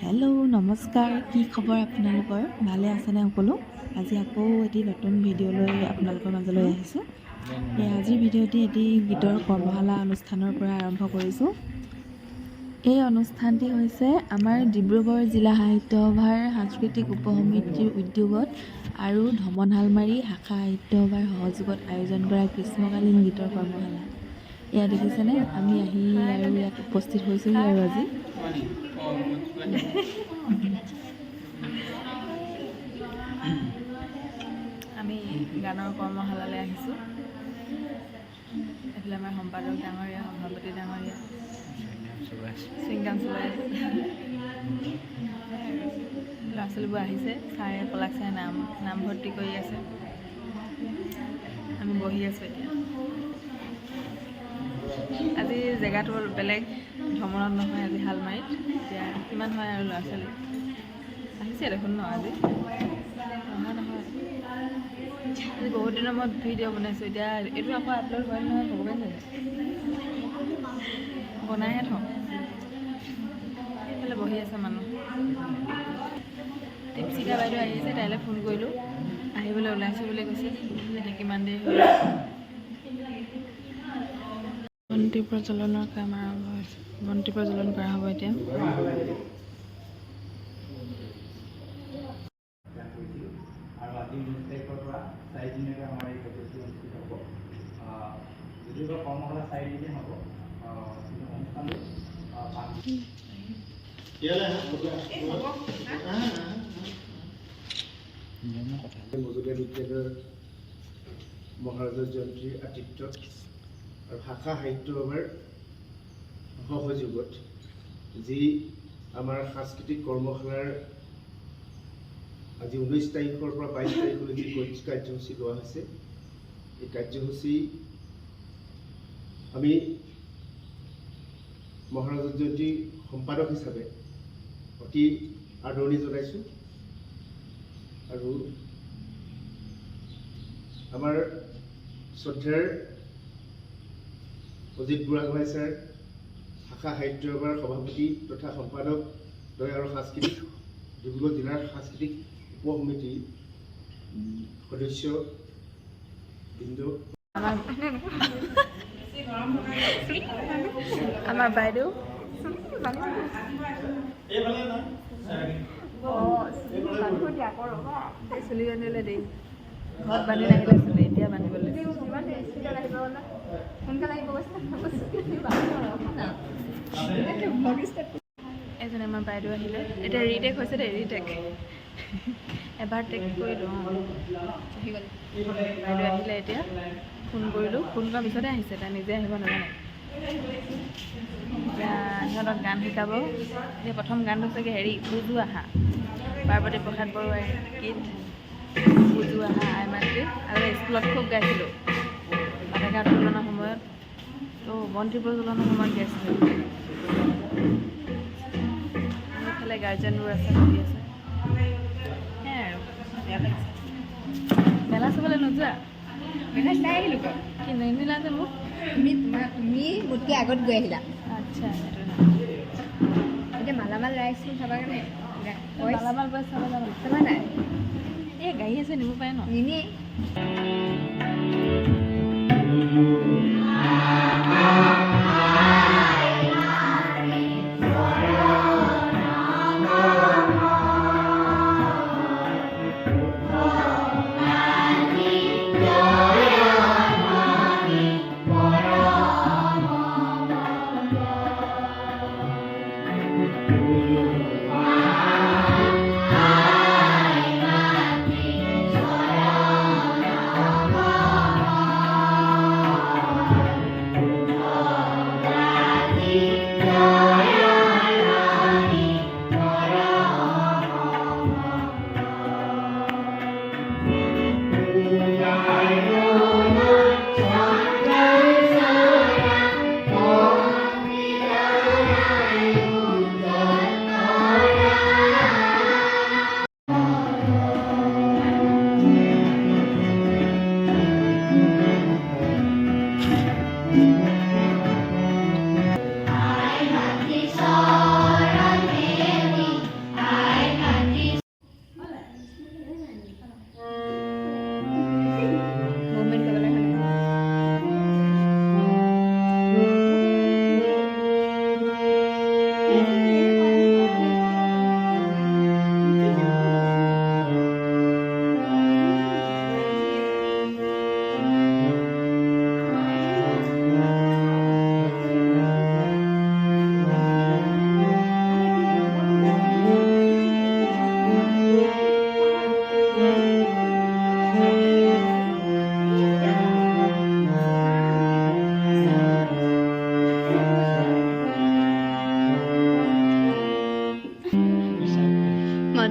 Hello' নমস্কাৰ, কি খবৰ আপোনালোকৰ? ভালে আছেনে সকলো? আজি আকৌ এটি নতুন ভিডিঅ' লৈ আপোনালোকৰ মাজলৈ আহিছোঁ। আজিৰ ভিডিঅ'টি এটি গীতৰ কৰ্মশালা অনুষ্ঠানৰ পৰা আৰম্ভ কৰিছোঁ। এই অনুষ্ঠানটি হৈছে আমাৰ ডিব্ৰুগড় জিলা সাহিত্য সভাৰ সাংস্কৃতিক উপ সমিতিৰ উদ্যোগত আৰু ধমনহালমাৰী শাখা সাহিত্য সভাৰ সহযোগত আয়োজন কৰা গ্ৰীষ্মকালীন গীতৰ কৰ্মশালা। এয়া দেখিছেনে, আমি আহি আৰু ইয়াত উপস্থিত হৈছোঁহি আৰু আজি আমি গানৰ কৰ্মশালালৈ আহিছোঁ। এইফালে আমাৰ সম্পাদক ডাঙৰীয়া, সভাপতি ডাঙৰীয়া চুইংগাম চলাই আছে। ল'ৰা ছোৱালীবোৰ আহিছে, ছাৰে পলাক ছাৰে নামভৰ্তি কৰি আছে। আমি বহি আছোঁ এতিয়া। আজি জেগাটো বেলেগ, ভ্ৰমণত নহয়, আজি শালমাৰীত। এতিয়া কিমান হয় আৰু ল'ৰা ছোৱালী আহিছে দেখোন ন? আজি নহয়, আজি বহুত দিনৰ মূৰত ভিডিঅ' বনাইছোঁ। এতিয়া এইটো আকৌ আপলোড হয় নহয়, ভগৱান জানে। বনাইহে থওঁ। সেইফালে বহি আছে মানুহ। দীপশিখা বাইদেউ আহিছে, তাইলৈ ফোন কৰিলোঁ, আহিবলৈ ওলাইছোঁ বুলি কৈছে। এতিয়া কিমান দেৰি হ'ল। বন্তি প্ৰজ্বলনৰ কাম আৰম্ভ হৈছে। বন্তি প্ৰজ্বলন কৰা হ'ব এতিয়া। আৰু আজি 19 তাৰিখৰ পৰা 4 দিনলৈকে আমাৰ এই কাৰ্যসূচী অনুষ্ঠিত হ'ব। যদিও কৰ্মশালা 4 দিনেই হ'ব, অনুষ্ঠানটো মজলীয়া বিদ্যালয়ৰ মহাৰাজৰ জয়ন্তীৰ আতিথ্যত আৰু শাখা সাহিত্য সভাৰ সহযোগত যি আমাৰ সাংস্কৃতিক কৰ্মশালাৰ আজি 19 তাৰিখৰ পৰা 22 তাৰিখলৈকে কাৰ্যসূচী লোৱা হৈছে। এই কাৰ্যসূচী আমি মহাৰাজৰ জয়ন্তী সম্পাদক হিচাপে অতি আদৰণি জনাইছোঁ। আৰু আমাৰ শ্ৰদ্ধাৰ অজিত বুঢ়াগোহাঁই ছাৰ, শাখা সাহিত্য সভাৰ সভাপতি তথা সম্পাদক দ্বয় আৰু সাংস্কৃতিক ডিব্ৰুগড় জিলাৰ সাংস্কৃতিক উপ সমিতিৰ সদস্য বৃন্দ, আমাৰ বাইদেউ চুলি বান্ধিলে দেই, ঘৰত বান্ধি নাহিলে চুলি, এতিয়া বান্ধিবলৈ এজনে আমাৰ বাইদেউ আহিলে। এতিয়া ৰিটেক হৈছে দেই, ৰিটেক এবাৰ টেক কৰিলোঁ। বাইদেউ আহিলে, এতিয়া ফোন কৰিলোঁ, ফোন কৰাৰ পিছতে আহিছে, তাই নিজে আহিব নাজানে। এতিয়া সিহঁতক গান শিকাব। এতিয়া প্ৰথম গানটো চাগে উজু আহা, পাৰ্বতী প্ৰসাদ বৰুৱাৰ গীত উজু আহা আই মাতৃ। আৰু স্কুলত খুব গাইছিলোঁ, পতাকা উত্তোলনৰ সময়ত, বন্তি প্ৰজ্বলনৰ সময়ত গাইছিলোঁ। এইফালে গাৰ্জেনবোৰ আছে, বহি আছে। সেয়াই আৰু মেলা চাবলৈ নোযোৱা? মেলা চাই আহিলোঁ। কি নিমিলা যে মোক? তুমি মোতকৈ আগত গৈ আহিলা। আচ্ছা, সেইটো এতিয়া মালামাল ৰাইজখন চাবা কাৰণে মালামাল বয়স চাব যাব। চাবা নাই? এই গাড়ী আছে, নিব পাৰে ন? নিনিয়ে।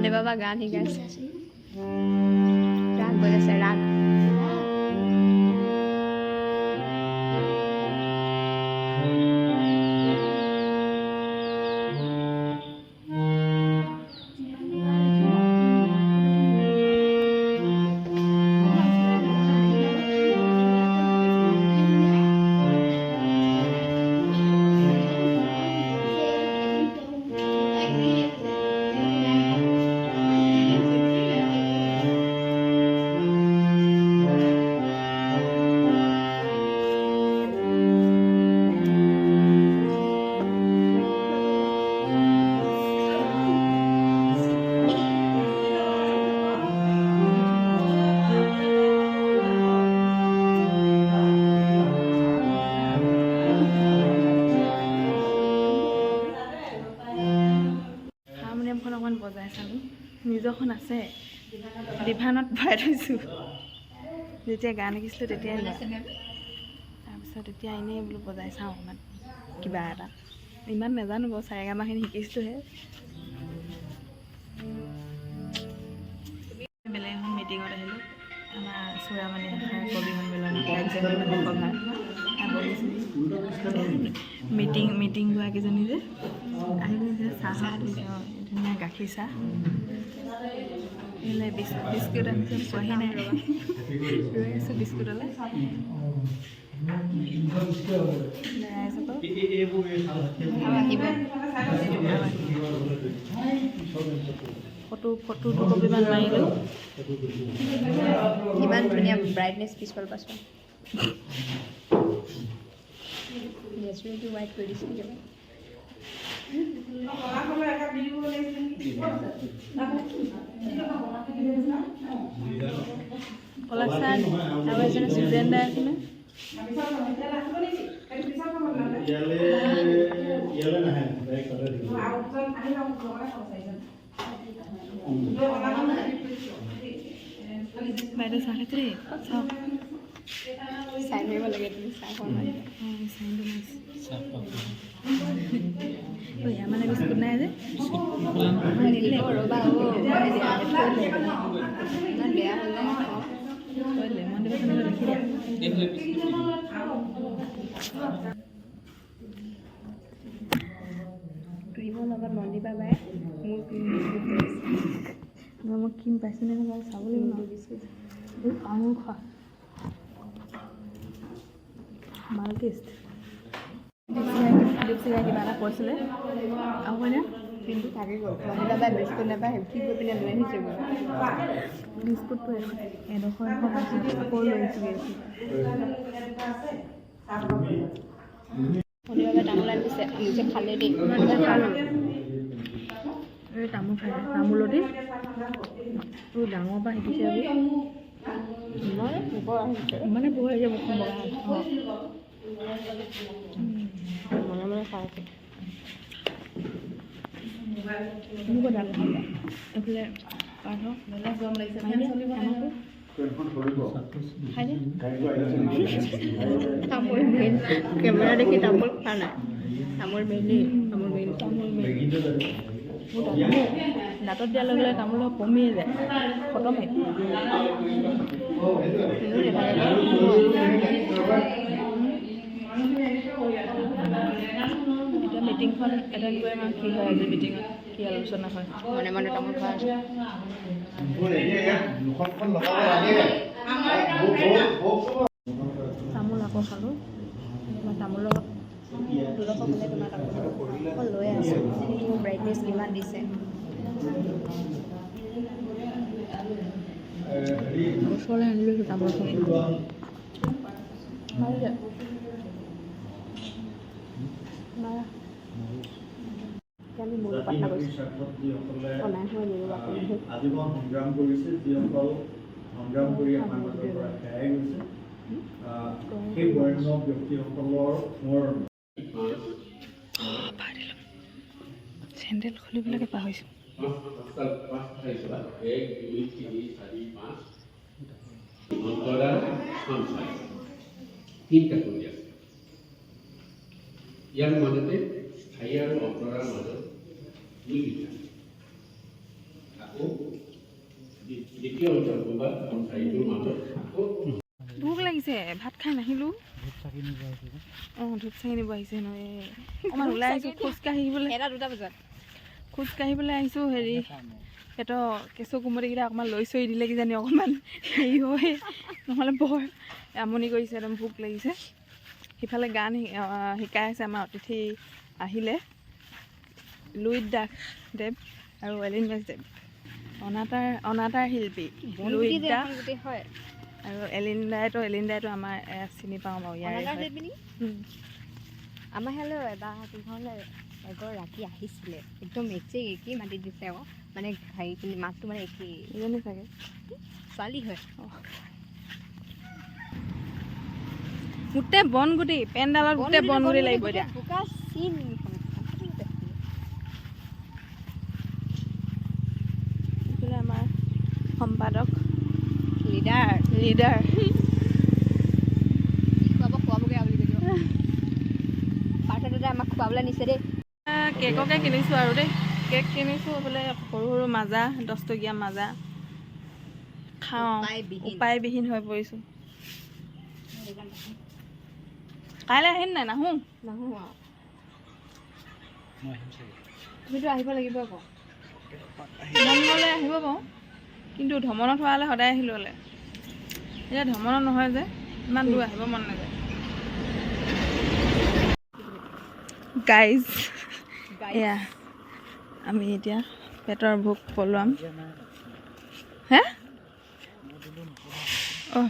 মনে বাবা গান শিকাইছে ৰাগ বজাইছে ৰাগ হাৰমনিয়ামখন অকণমান বজাই চালোঁ নিজৰখন আছে ডিভানত ভৰাই থৈছোঁ যেতিয়া গান শিকিছিলোঁ তেতিয়াই লোৱা তাৰপিছত এতিয়া এনেই বোলো বজাই চাওঁ অকণমান কিবা এটা ইমান নাজানো বাৰু চাৰেগামাখিনি শিকিছিলোঁহে বেলেগ এখন মিটিঙত আহিলোঁ আমাৰ চূড়ামণি শাখাৰ কবি সন্মিলন মিটিং গৰাকীজনী যে আহিলে যে চাহ দিছে ধুনীয়া গাখীৰ চাহ এইলে বিস্কুট আনিছে পোৱাহি নাই ৰৈ আছোঁ বিস্কুটলৈ ফটো দুকপিমান মাৰিলোঁ ইমান ধুনীয়া ব্ৰাইটনেছ পিছফাল পাছফাল নেচাৰেলটো হোৱাইট কৰি দিছোঁ পলাশ ছাৰ আৰু এজন ষ্টুডেণ্ট আছিলে বাইদেউ চাহ খাইছে দেই চাওক চাই ধৰিব লাগে তুমি চাহ খোৱা নাই মানে বিস্কুট নাই যে ৰ'বা বেয়া হ'ল লেমন দিব লিখি দিয়া ক্ৰীমৰ লগত মন্দিবা বাই মোৰ ক্ৰীম মই ক্ৰীম পাইছোঁ নে বাৰু চাব লাগিব বিস্কুট আঙুৰ খোৱা মালকিষ্ট দীপশিখাই কিবা এটা কৈছিলে আৰু হয়নে ক্ৰীমটো থাকি গ'ল মন্দিবা বাই বিস্কুট নাপায় কি গৈ পিনে লৈ আহিছেগৈ বিস্কুটটো এডোখৰ আকৌ লৈ আহিছোঁ মন্দিবা বাই তামোল আনি দিছে নিজে খালে দেই খালোঁ এই তামোল খাই তামোলতে ডাঙৰ পৰা শিকিছে আজি মানে পোহৰ আহিছে বস্তু বগা মনে মনে খাই আছে মোক ডাল এইফালে পাৰ্থ গৰম লাগিছে তামোল মেইন কেমেৰা দেখি তামোল খোৱা নাই তামোল মেইন দাঁতত দিয়াৰ লগে লগে তামোল কমিয়ে যায় খতমেই এতিয়া মিটিংখন এটেণ্ড কৰি আমাৰ কি হয় আজি মিটিঙত কি আলোচনা হয় মনে মনে তামোল খোৱা আছে তামোল আকৌ খালোঁ মই তামোলৰ লগত মই লৈ আছোঁ মোৰ ব্ৰাইটনেছ কিমান দিছে ওচৰলৈ আনি লৈছোঁ তামোলখন আমি মূল পাটনা কৰিছোঁ আজীৱন সংগ্ৰাম কৰিছে যিসকল সংগ্ৰাম কৰি আমাৰ মাজৰ পৰা হেৰাই গৈছে সেই বৰ্ণ ব্যক্তিসকলৰ মোৰ চেণ্ডেল খুলিবলৈকে পাহৰিছোঁ ইয়াৰ মাজতে স্থায়ী আৰু অন্তৰাৰ মাজত দুই বিঘা ভোক লাগিছে ভাত খাই নাহিলোঁ অঁ ধূপ চাকি নিব আহিছে নহয় অকণমান ওলাই আহিছোঁ খোজকাঢ়িবলৈ 2টা বজাত খোজকাঢ়িবলৈ আহিছোঁ হেৰি পেটৰ কেঁচু কুমটিকেইটা অকণমান লৈ চৰি দিলে কিজানি অকণমান হেৰি হয় নহ'লে বৰ আমনি কৰিছে একদম ভোক লাগিছে সিফালে গান শিকাই আছে আমাৰ অতিথি আহিলে লুইত দাস দেৱ আৰু এলিন মেছ দেৱ অনাতাঁৰ শিল্পী লুইত দাস হয় আৰু এলিন দাইটো আমাৰ চিনি পাওঁ বাৰু ইয়াৰে আমাৰ হেল্ল' এবাৰ ঘৰলৈ এগৰ ৰাতি আহিছিলে একদম একেই মাতি দিছে আকৌ মানে হেৰি মাতটো মানে একেই ইজনী চাগে ছোৱালী হয় গোটেই বনগুটি পেণ্ডালত গোটেই বনগুটি লাগিব এতিয়া বোকা চিন এইফালে আমাৰ সম্পাদক লিডাৰ খুৱাবগৈ বুলি কৈ দিব পাৰ্থ দাদা আমাক খুৱাবলৈ নিছে দেই কেককে কিনিছোঁ আৰু দেই কেক কিনিছোঁ বোলে সৰু সৰু মাজা 10 টকীয়া মাজা খাওঁ উপায়বিহীন হৈ পৰিছোঁ কাইলৈ আহিম নাই নাহোঁ নাহোঁ আৰু তুমিতো আহিব লাগিব আকৌ মন গ'লে আহিব পাৰোঁ কিন্তু ধমনত হোৱা হ'লে সদায় আহিলোঁ হ'লে এতিয়া ধমনত নহয় যে ইমান দূৰ আহিব মন নাযায় গাইজ এয়া আমি এতিয়া পেটৰ ভোক পলুৱাম হে অঁ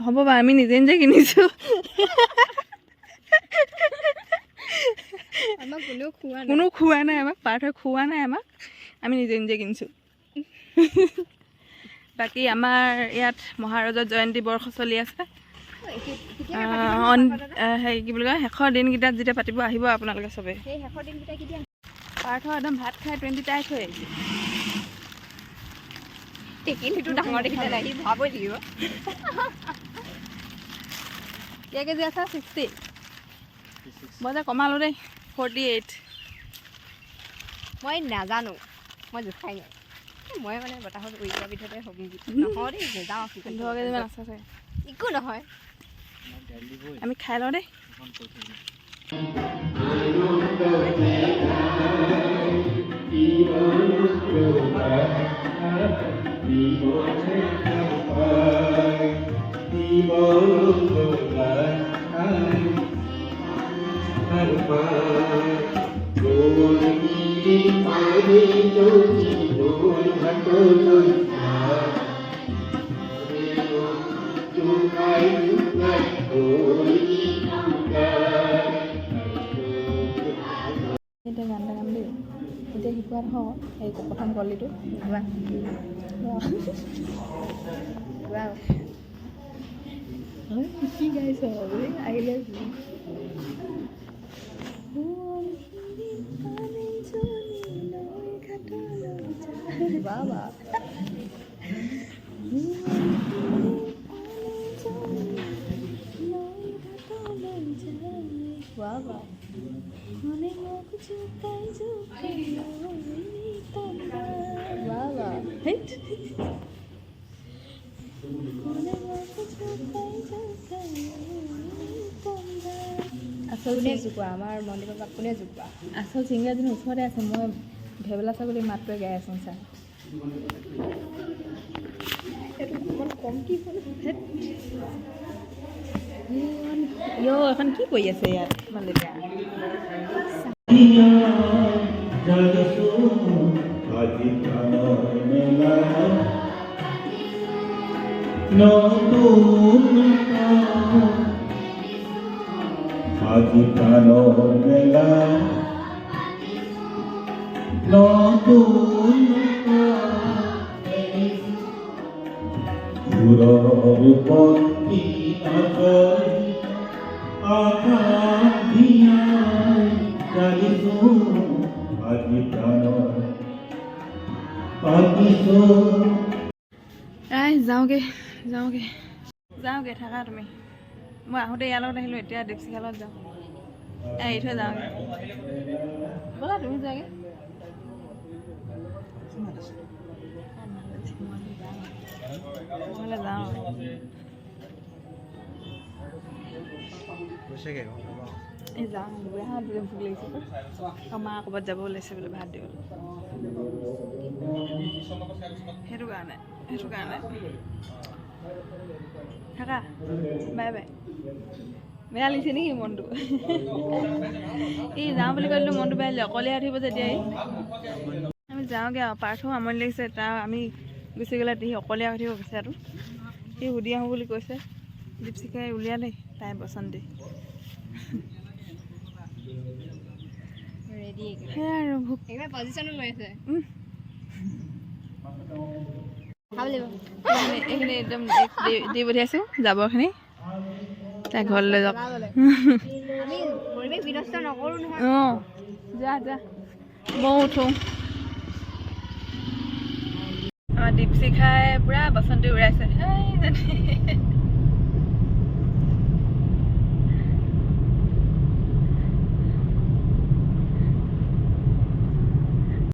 হ'ব বাৰু আমি নিজে কিনিছোঁ আমাক কোনো খোৱা নাই আমাক পাৰ্থই খোৱা নাই আমাক আমি নিজে কিনিছোঁ বাকী আমাৰ ইয়াত মহাৰজত জয়ন্তী বৰ্ষ চলি আছে হেৰি কি বুলি কয় শেষৰ দিনকেইটাত যেতিয়া পাতিব আহিব আপোনালোকে চবেই পাৰ্থ একদম ভাত খাই 20 টাইট হৈ আহিছে টেকেলিটো ডাঙৰ দেখিলে লাগি ভাবই লাগিব কেজি আছে 60 মই যে কমালোঁ দেই 48 মই নাজানো মই জোখাই নাই মই মানে বতাহত উৰি যোৱাৰ ভিতৰতে হ'ব নহয় দেই নেযাওঁ 15 কেজিমান আছে চাগে একো নহয় আমি খাই লওঁ দেই এতিয়া গান এটা গাম দেই এতিয়া শিকোৱাত হওঁ সেই প্ৰথম কলিটো কি গাইছ বুলি আহিলে বাবা বাবা বাবা আচল কোনে জোকোৱা আমাৰ মন্দিৰৰ পৰা কোনে জোকোৱা আচল ছিংগাৰজনী ওচৰতে আছে মই ভেবেলা ছাগলী মাতটোৱে গাই আছোঁ চা এইটো অকণ কম কি এখন কি কৰি আছে ইয়াত ইমান লেতেৰা যাওঁগে থাকা তুমি মই আহোঁতে ইয়াৰ লগত আহিলোঁ এতিয়া ডেক্সিখালত যাওঁ এৰি থৈ যাওঁগে ব'লা তুমি যাগে এই যাওঁ ভাত দিলে ভোক লাগিছে মা ক'ৰবাত যাব ওলাইছে বোলে ভাত দিবলৈ সেইটো কাৰণে থাকা বাই বাই বেয়া লাগিছে নেকি মনটো এই যাওঁ বুলি ক'লেতো মনটো বেয়া লাগিলে অকলে উঠিব যেতিয়াই আমি যাওঁগৈ আৰু পাৰ্থও আমনি লাগিছে তাৰ আমি গুচি গ'লে সি অকলে উঠিব বিচাৰো সি সুধি আহোঁ বুলি কৈছে দীপশিখাই উলিয়ালে তাই বসন্তি ৰেডি সেয়াই আৰু ভোক একবাৰ পজিশ্যনো লৈ আছে এইখিনি একদম দি পঠিয়াইছোঁ যাবৰখিনি তাই ঘৰলৈ যাওক আমি পৰিৱেশ বিনষ্ট নকৰোঁ নহয় অঁ যা ময়ো উঠোঁ আমাৰ দীপশিখাই পূৰা বসন্তি উৰাইছে